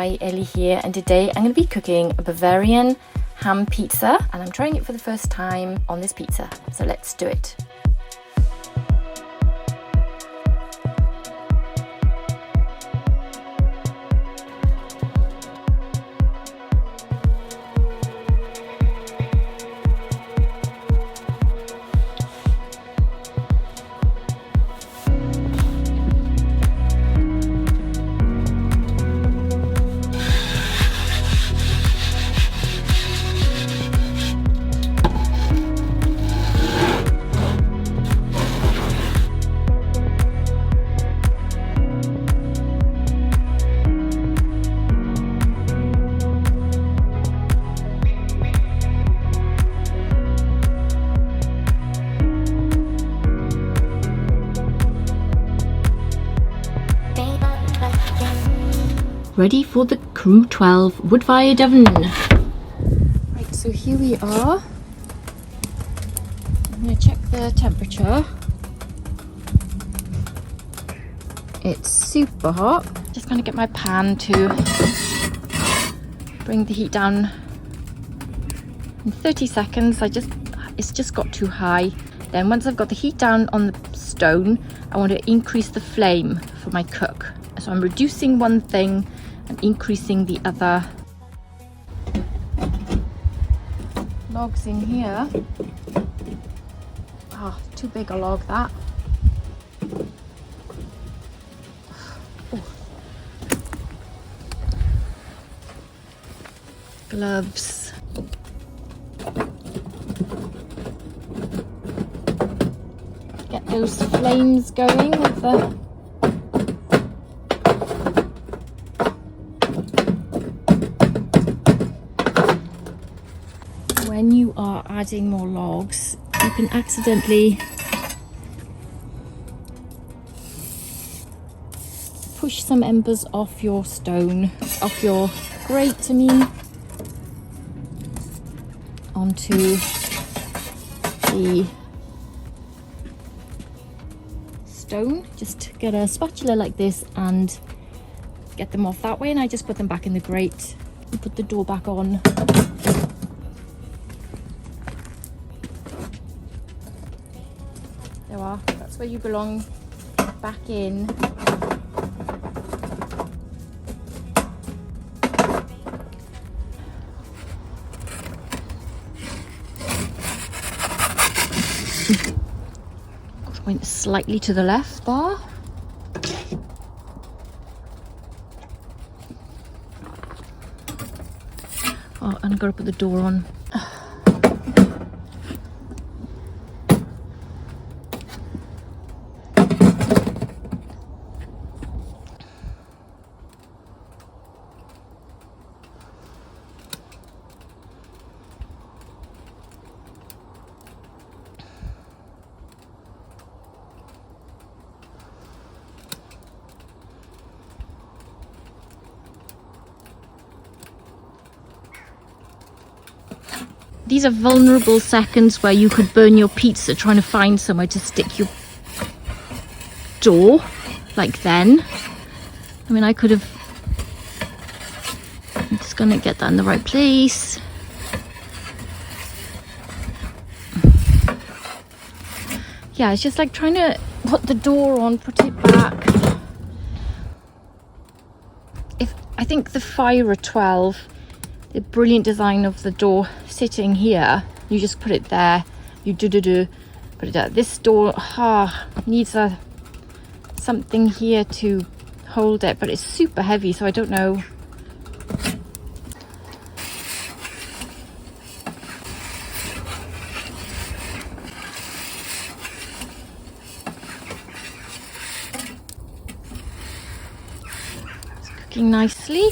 Hi, Ellie here, and today I'm going to be cooking a Bavarian ham pizza, and I'm trying it for the first time on this pizza, so let's do it. Ready for the Crew 12 wood-fired oven. Right, so here we are. I'm going to check the temperature. It's super hot. Just going to get my pan to bring the heat down in 30 seconds. It's just got too high. Then once I've got the heat down on the stone, I want to increase the flame for my cook. So I'm reducing one thing and increasing the other. Logs in here. Ah, too big a log, that. Oh. Gloves. Get those flames going with the when you are adding more logs, you can accidentally push some embers off your stone, off your grate, onto the stone. Just get a spatula like this and get them off that way, and I just put them back in the grate and put the door back on. There you are, that's where you belong, back in. Went slightly to the left there. Oh, and I've got to put the door on. These are vulnerable seconds where you could burn your pizza trying to find somewhere to stick your door, like then. I mean, I could have... I'm just gonna get that in the right place. Yeah, it's just like trying to put the door on, put it back. I think the Fire 12, the brilliant design of the door sitting here, you just put it there, you put it there. This door needs something here to hold it, but it's super heavy, so I don't know. It's cooking nicely.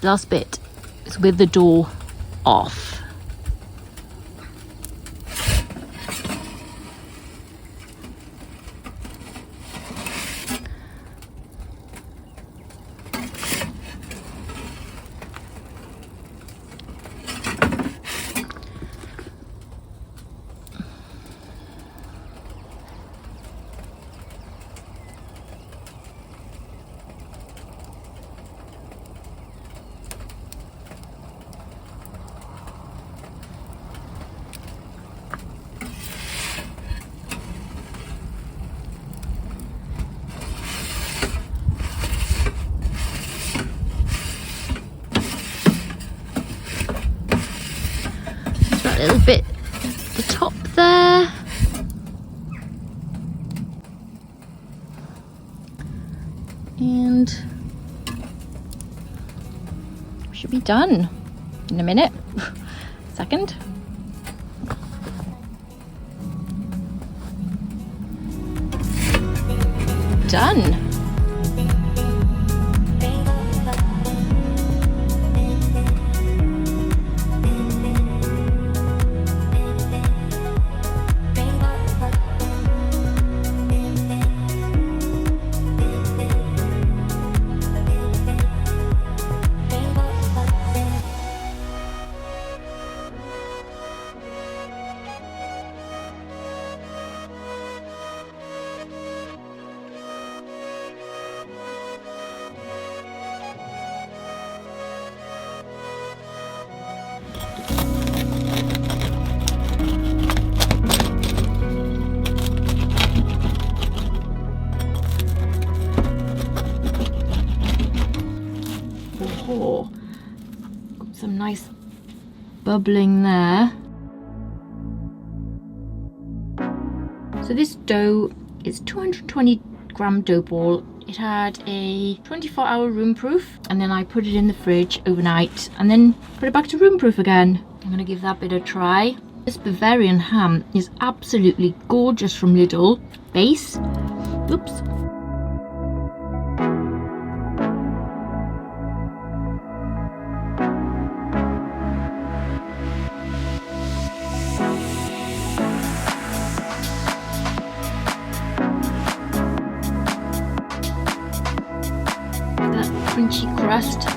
last bit is with the door off. A little bit at the top there. And we should be done in a minute. Second. Done. Oh, got some nice bubbling there. So this dough is 220 gram dough ball. It had a 24-hour room proof, and then I put it in the fridge overnight and then put it back to room proof again. I'm gonna give that bit a try. This Bavarian ham is absolutely gorgeous from Lidl. Base. Oops. Crunchy crust.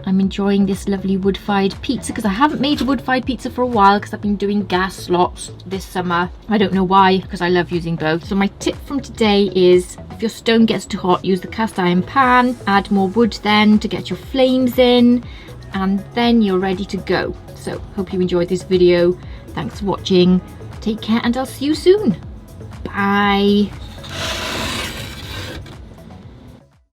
I'm enjoying this lovely wood-fired pizza because I haven't made a wood-fired pizza for a while because I've been doing gas slots this summer. I don't know why, because I love using both. So my tip from today is if your stone gets too hot, use the cast iron pan, add more wood then to get your flames in, and then you're ready to go. So hope you enjoyed this video. Thanks for watching. Take care and I'll see you soon. Bye.